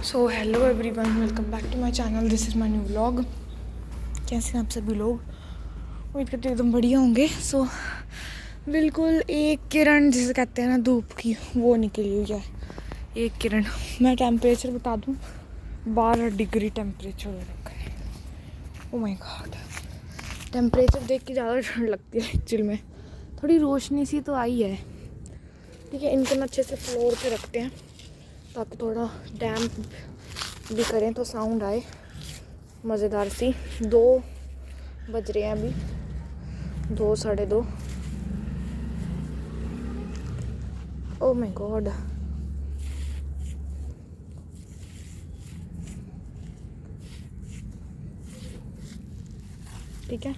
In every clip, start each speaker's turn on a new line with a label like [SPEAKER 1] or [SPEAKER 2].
[SPEAKER 1] So hello everyone, welcome back to my channel. This is my new vlog. कैसे हैं आप सभी लोग? उम्मीद करते हैं एकदम बढ़िया होंगे। सो बिल्कुल एक किरण जिसे कहते हैं ना धूप की, वो निकली हुई है। एक किरण। मैं टेम्परेचर बता दूँ, 12 डिग्री टेम्परेचर हो रखा है। ओ माय गॉड, टेम्परेचर देख के ज़्यादा ठंड लगती है एक्चुअल में। थोड़ी रोशनी सी तो आई है। ठीक है, इनको ना अच्छे से फ्लोर पे रखते हैं ताकि थोड़ा डैम्प भी करें तो साउंड आए मज़ेदार सी। 2 बज रहे हैं अभी, 2 साढ़े 2। ओह माय गॉड, ठीक है।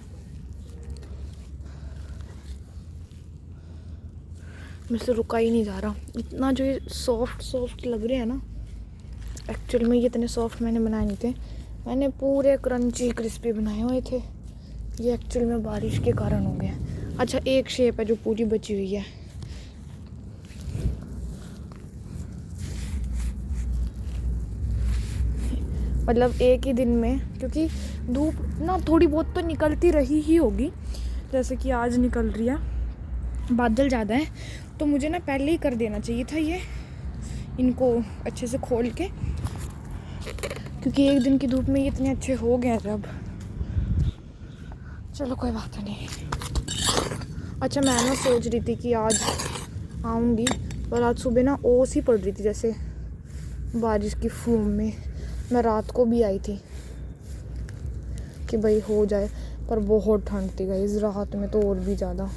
[SPEAKER 1] मुझसे रुका ही नहीं जा रहा। इतना जो ये सॉफ्ट लग रहे हैं ना, एक्चुअल में ये इतने सॉफ्ट मैंने बनाए नहीं थे। मैंने पूरे क्रंची क्रिस्पी बनाए हुए थे। ये एक्चुअल में बारिश के कारण हो गया। अच्छा, एक शेप है जो पूरी बची हुई है। मतलब एक ही दिन में, क्योंकि धूप ना थोड़ी बहुत तो निकलती रही ही होगी, जैसे कि आज निकल रही है। बादल ज़्यादा है तो मुझे ना पहले ही कर देना चाहिए था ये, इनको अच्छे से खोल के, क्योंकि एक दिन की धूप में ये इतने अच्छे हो गए हैं अब। चलो कोई बात नहीं। अच्छा, मैं ना सोच रही थी कि आज आऊँगी, पर आज सुबह ना ओस ही पड़ रही थी जैसे बारिश की फूम में। मैं रात को भी आई थी कि भाई हो जाए, पर बहुत ठंड थी गाइस रात में तो और भी ज़्यादा।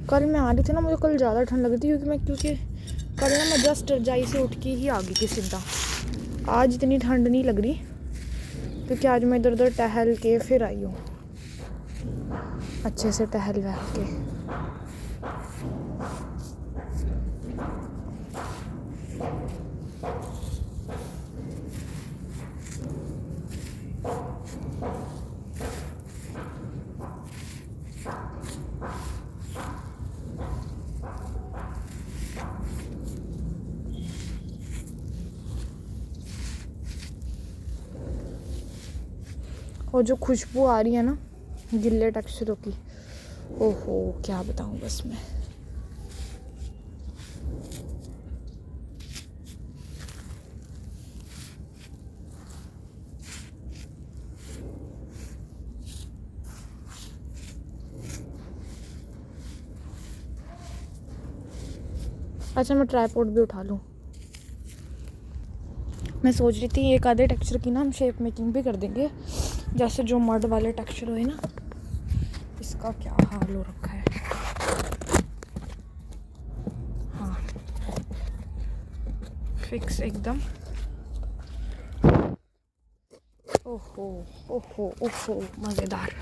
[SPEAKER 1] कल मैं आ रही थी ना, मुझे कल ज़्यादा ठंड लगी थी क्योंकि कल ना मैं जस्ट रजाई से उठ के ही आ गई थी सीधा। आज इतनी ठंड नहीं लग रही क्योंकि आज मैं इधर उधर टहल के फिर आई हूँ, अच्छे से टहल बैठ के। और जो खुशबू आ रही है ना गिल्ले टेक्सचरों की, ओहो क्या बताऊँ बस मैं। अच्छा, मैं ट्राइपॉड भी उठा लूँ। मैं सोच रही थी एक आधे टेक्सचर की ना हम शेप मेकिंग भी कर देंगे, जैसे जो मड वाले टेक्सचर हुए ना। इसका क्या हाल हो रखा है। हाँ, फिक्स एकदम। ओहो ओहो ओहो, मज़ेदार।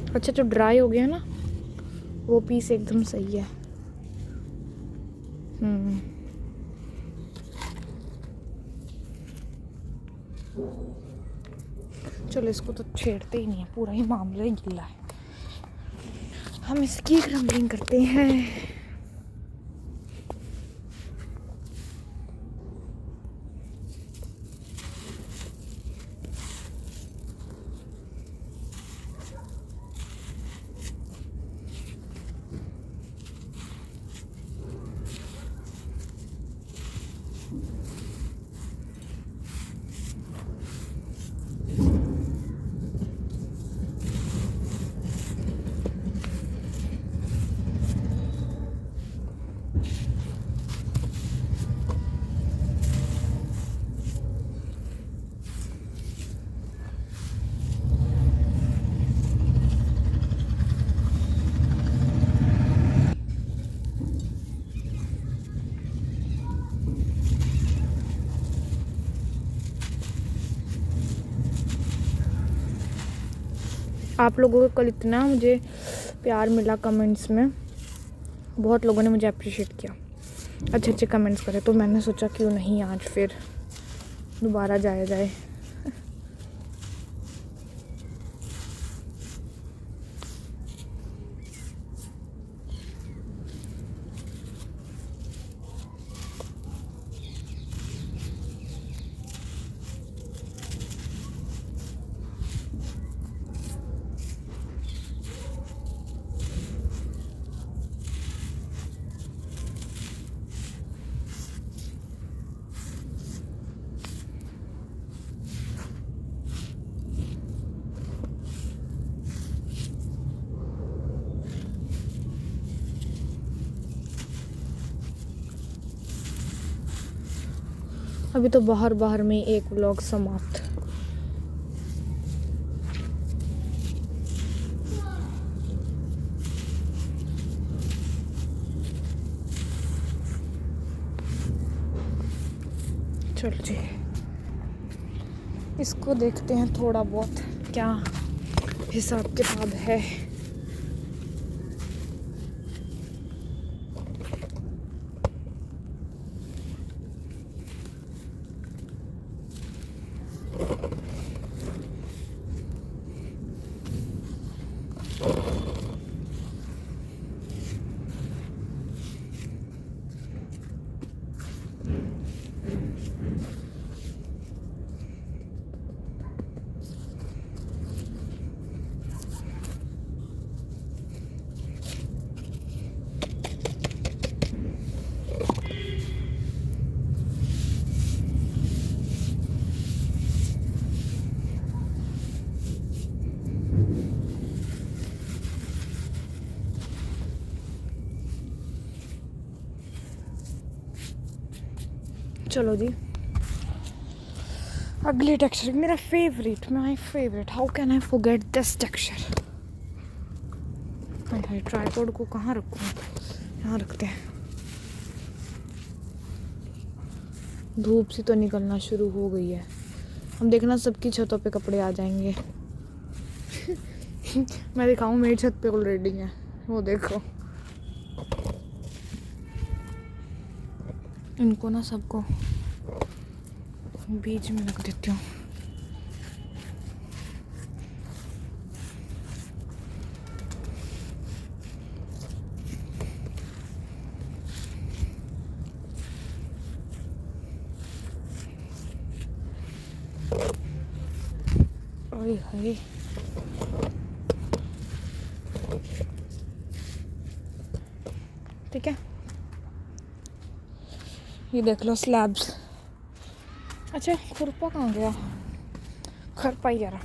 [SPEAKER 1] अच्छा, जो ड्राई हो गया ना वो पीस एकदम सही है। चलो इसको तो छेड़ते ही नहीं है, पूरा ही मामला ही गिल्ला है। हम इसकी क्रम्बलिंग करते हैं। आप लोगों का कल इतना मुझे प्यार मिला कमेंट्स में, बहुत लोगों ने मुझे अप्रिशिएट किया, अच्छे अच्छे कमेंट्स करे, तो मैंने सोचा क्यों नहीं आज फिर दोबारा जाया जाए। अभी तो बाहर बाहर में एक व्लॉग समाप्त। चलो जी, इसको देखते हैं थोड़ा बहुत क्या हिसाब किताब है। चलो जी, अगली टेक्सचर मेरा favourite, my favourite, how can I forget this texture. Hi tripod को कहाँ रखूँ, यहाँ रखते हैं। धूप सी तो निकलना शुरू हो गई है, हम देखना सबकी छतों पे कपड़े आ जाएंगे। मैं दिखाऊँ, मेरी छत पे ऑलरेडी है, वो देखो। इनको ना सबको बीच में रख देती हूँ। ओए हाय, ठीक है, ये देख लो स्लैब्स। अच्छा, खुरपा कहाँ गया? खरपा ही यार।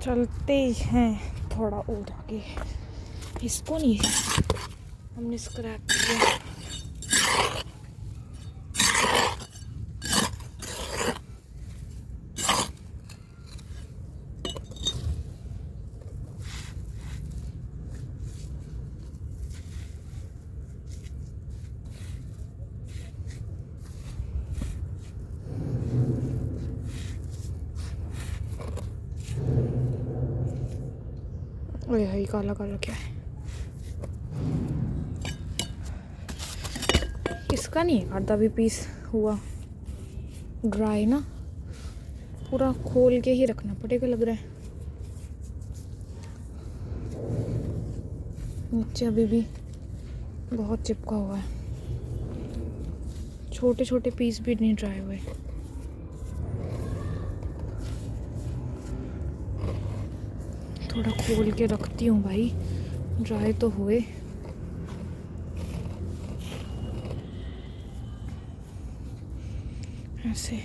[SPEAKER 1] चलते हैं थोड़ा और आगे, इसको नहीं हमने स्क्रैप किया। ओए हाय, काला काला क्या है? इसका नहीं है, आधा भी पीस हुआ ड्राई ना, पूरा खोल के ही रखना पड़ेगा लग रहा है। नीचे अभी भी बहुत चिपका हुआ है, छोटे छोटे पीस भी नहीं ड्राई हुए। थोड़ा खोल के रखती हूँ भाई, ड्राई तो हुए। ऐसे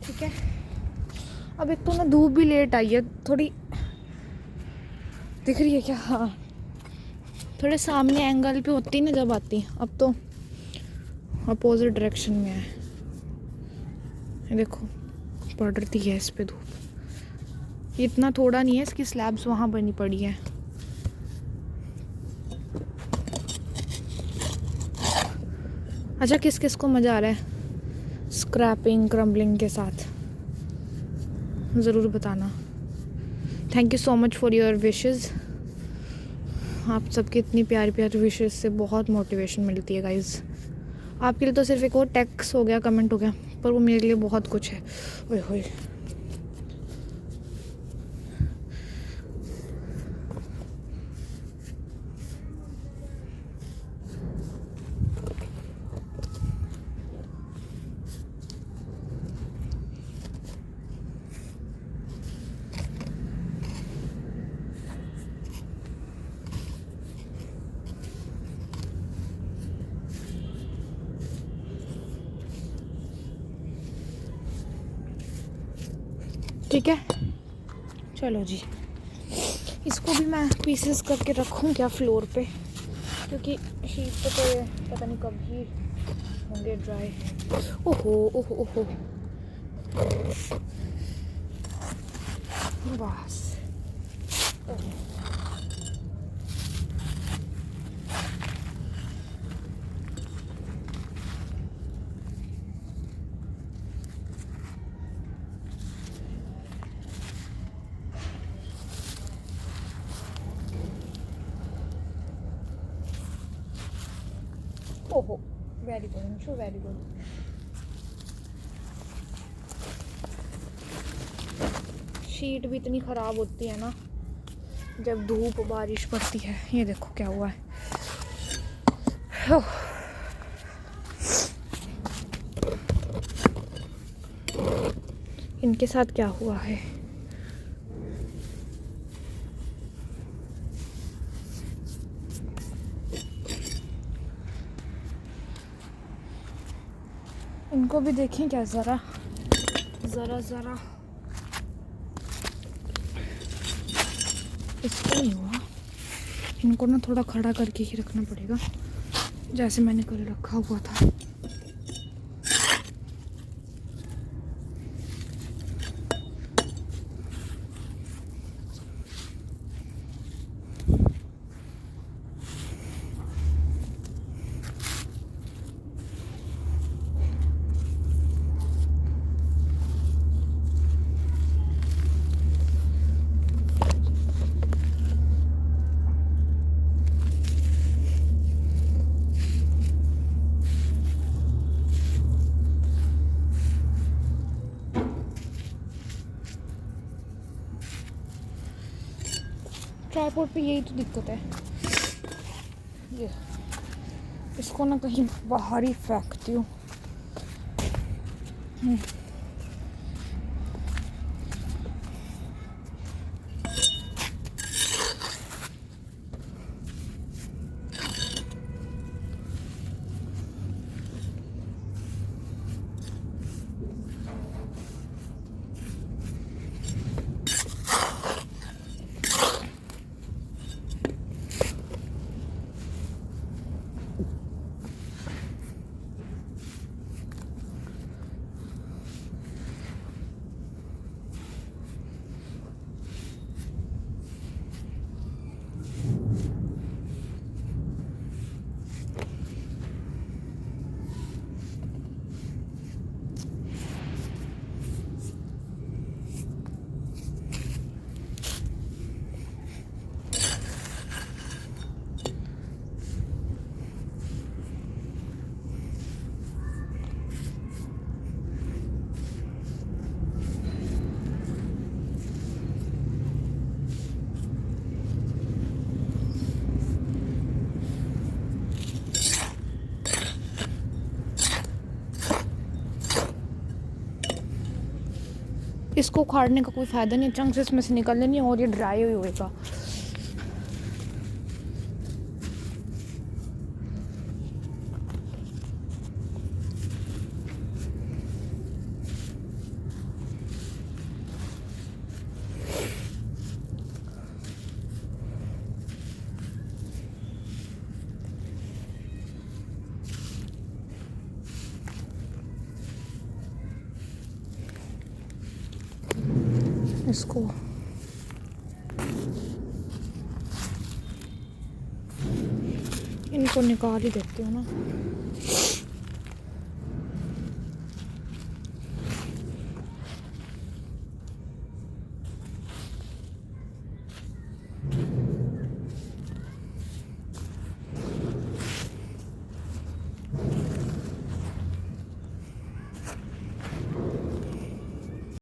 [SPEAKER 1] ठीक है। अब एक तो ना धूप भी लेट आई है, थोड़ी दिख रही है क्या? हाँ, थोड़े सामने एंगल पे होती ना जब आती, अब तो अपोजिट डायरेक्शन में है। ये देखो पड़ रही है इस पे धूप। इतना थोड़ा नहीं है, इसकी स्लैब्स वहाँ बनी पड़ी है। अच्छा, किस किस को मज़ा आ रहा है स्क्रैपिंग क्रम्बलिंग के साथ, ज़रूर बताना। Thank you so much for your wishes. आप सबकी इतनी प्यारी प्यारी विशेस से बहुत मोटिवेशन मिलती है गाइज़। आपके लिए तो सिर्फ एक और टेक्स्ट हो गया, कमेंट हो गया, पर वो मेरे लिए बहुत कुछ है। ओए होए, ठीक है चलो जी। इसको भी मैं पीसेस करके रखूँ क्या फ्लोर पे, क्योंकि शीट पे तो ये पता नहीं कब ही होंगे ड्राई। ओहो ओहो ओहो, बस ओहो, very good Anshu, very good. Sheet भी इतनी ख़राब होती है ना जब धूप बारिश पड़ती है। ये देखो क्या हुआ है। इनके साथ क्या हुआ है। इनको भी देखें क्या ज़रा ज़रा ज़रा। इसको नहीं हुआ, इनको ना थोड़ा खड़ा करके ही रखना पड़ेगा, जैसे मैंने कल रखा हुआ था। ट्राइपॉड पे यही तो दिक्कत है, ये इसको ना कहीं बाहर ही फेंकती हूँ। इसको उखाड़ने का कोई फ़ायदा नहीं, चंक्स इसमें से निकलने नहीं और ये ड्राई ही होएगा। इसको इनको निकाल ही देती हूँ ना।